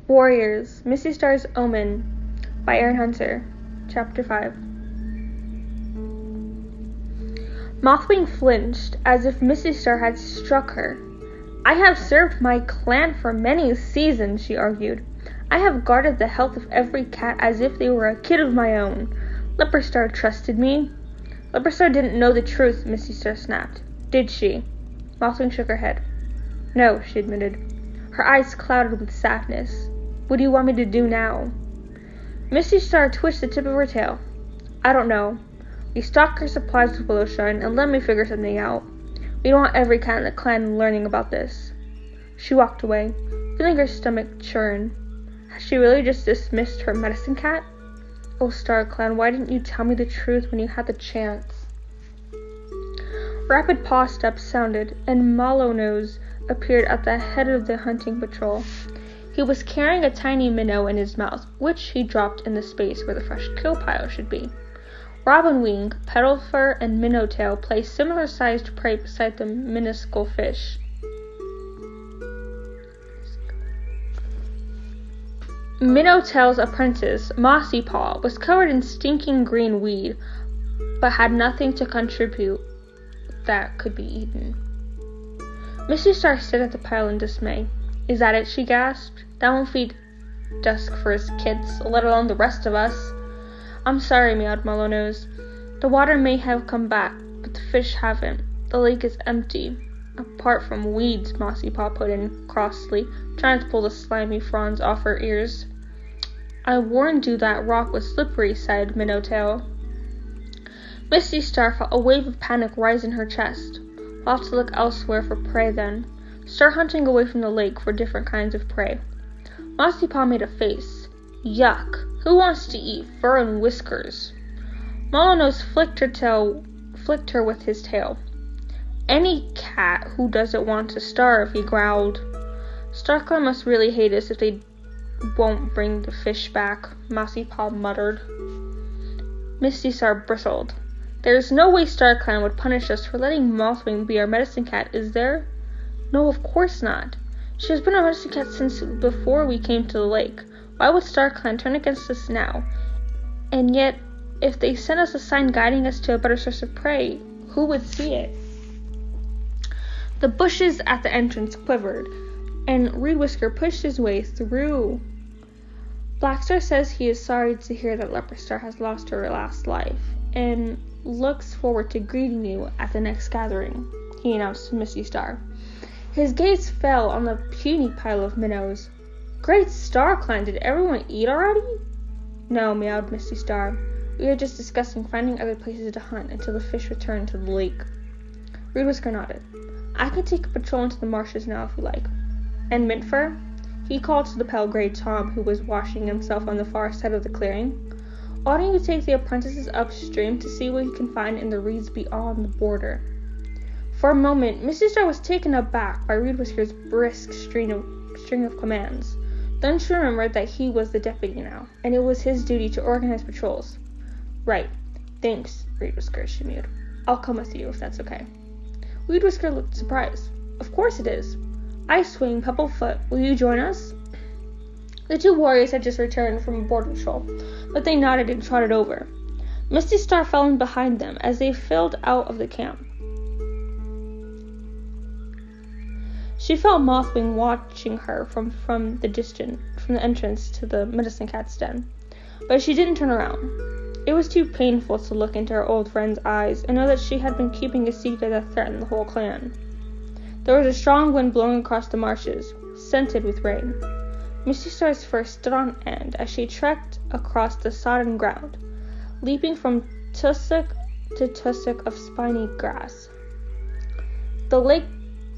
Warriors, Mistystar's Omen by Erin Hunter, Chapter 5. Mothwing flinched, as if Mistystar had struck her. "I have served my clan for many seasons," she argued. "I have guarded the health of every cat as if they were a kid of my own. Leopardsstar trusted me." "Leopardsstar didn't know the truth," Mistystar snapped. "Did she?" Mothwing shook her head. "No," she admitted. Her eyes clouded with sadness. "What do you want me to do now?" Mistystar twitched the tip of her tail. "I don't know. We stock our supplies with Willowshine and let me figure something out. We don't want every cat in the clan learning about this." She walked away, feeling her stomach churn. Had she really just dismissed her medicine cat? "Oh, StarClan, why didn't you tell me the truth when you had the chance?" Rapid paw steps sounded, and Mallownose appeared at the head of the hunting patrol. He was carrying a tiny minnow in his mouth, which he dropped in the space where the fresh kill pile should be. Robinwing, Petalfur, and Minnowtail placed similar-sized prey beside the minuscule fish. Minnowtail's apprentice, Mossy Paw, was covered in stinking green weed, but had nothing to contribute that could be eaten. Mistystar stared at the pile in dismay. "Is that it?" she gasped. "That won't feed Dusk for his kids, let alone the rest of us." "I'm sorry," meowed Mallownose. "The water may have come back, but the fish haven't. The lake is empty. Apart from weeds," Mossy Paw put in crossly, trying to pull the slimy fronds off her ears. "I warned you that rock was slippery," sighed Minnowtail. Mistystar felt a wave of panic rise in her chest. "We'll have to look elsewhere for prey then. Start hunting away from the lake for different kinds of prey." Mossy Paw made a face. "Yuck! Who wants to eat fur and whiskers?" Mallownose flicked her with his tail. "Any cat who doesn't want to starve," he growled. "StarClan must really hate us if they won't bring the fish back," Mossy Paw muttered. Mistystar bristled. "There's no way StarClan would punish us for letting Mothwing be our medicine cat, is there?" "No, of course not. She has been our medicine cat since before we came to the lake. Why would StarClan turn against us now? And yet, if they sent us a sign guiding us to a better source of prey, who would see it?" The bushes at the entrance quivered, and Reed Whisker pushed his way through. "Blackstar says he is sorry to hear that Leopardsstar has lost her last life, and looks forward to greeting you at the next gathering," he announced to Mistystar. His gaze fell on the puny pile of minnows. "Great StarClan, did everyone eat already?" "No," meowed Mistystar. "We are just discussing finding other places to hunt until the fish return to the lake." Reed Whisker nodded. "I can take a patrol into the marshes now if you like." "And Mintfur?" He called to the pale gray Tom, who was washing himself on the far side of the clearing. "Why don't you take the apprentices upstream to see what you can find in the reeds beyond the border?" For a moment, Mistystar was taken aback by Reed Whisker's brisk string of commands. Then she remembered that he was the deputy now, and it was his duty to organize patrols. "Right. Thanks, Reed Whisker," she mewed. "I'll come with you, if that's okay." Reed Whisker looked surprised. "Of course it is. Icewing, Pebblefoot, will you join us?" The two warriors had just returned from a border patrol, but they nodded and trotted over. Mistystar fell in behind them as they filed out of the camp. She felt Mothwing watching her from the entrance to the medicine cat's den, but she didn't turn around. It was too painful to look into her old friend's eyes and know that she had been keeping a secret that threatened the whole clan. There was a strong wind blowing across the marshes, scented with rain. Mistystar's fur stood on end as she trekked across the sodden ground, leaping from tussock to tussock of spiny grass. The lake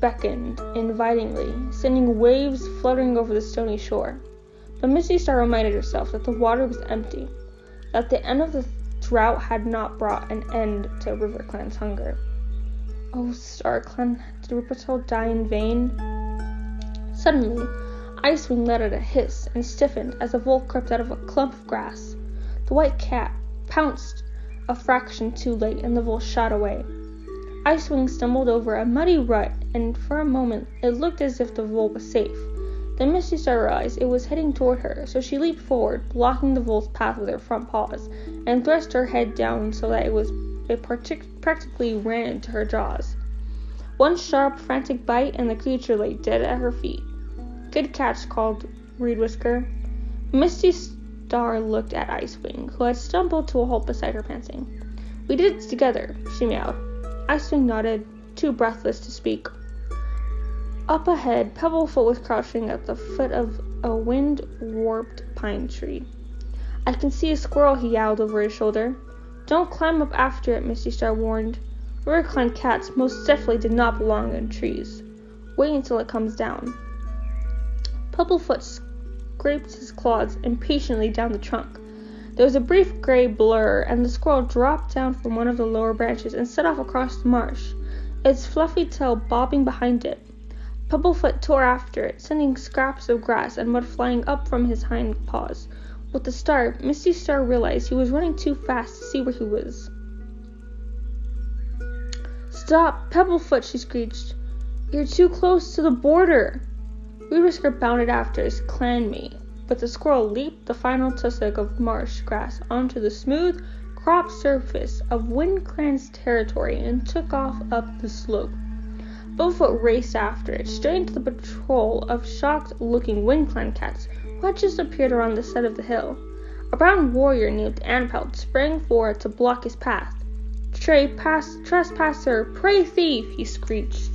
beckoned invitingly, sending waves fluttering over the stony shore. But Mistystar reminded herself that the water was empty, that the end of the drought had not brought an end to RiverClan's hunger. Oh, StarClan, did Rippertail die in vain? Suddenly, Icewing let out a hiss and stiffened as a vole crept out of a clump of grass. The white cat pounced a fraction too late, and the vole shot away. Icewing stumbled over a muddy rut, and for a moment it looked as if the vole was safe. Then Mistystar realized it was heading toward her, so she leaped forward, blocking the wolf's path with her front paws, and thrust her head down so that it practically ran into her jaws. One sharp, frantic bite, and the creature lay dead at her feet. "Good catch," called Reed Whisker. Mistystar looked at Icewing, who had stumbled to a halt beside her, panting. "We did it together," she meowed. Icewing nodded, too breathless to speak. Up ahead, Pebblefoot was crouching at the foot of a wind-warped pine tree. "I can see a squirrel," he yowled over his shoulder. "Don't climb up after it," Mistystar warned. Rivercline cats most definitely did not belong in trees. "Wait until it comes down." Pebblefoot scraped his claws impatiently down the trunk. There was a brief gray blur, and the squirrel dropped down from one of the lower branches and set off across the marsh, its fluffy tail bobbing behind it. Pebblefoot tore after it, sending scraps of grass and mud flying up from his hind paws. With a start, Mistystar realized he was running too fast to see where he was. "Stop, Pebblefoot!" she screeched. "You're too close to the border!" Reed Whisker bounded after his clanmate, but the squirrel leaped the final tussock of marsh grass onto the smooth, cropped surface of WindClan's territory and took off up the slope. Pebblefoot raced after it, straight into the patrol of shocked-looking WindClan cats who had just appeared around the side of the hill. A brown warrior named Anpelt sprang forward to block his path. "Trespasser! Prey thief!" he screeched.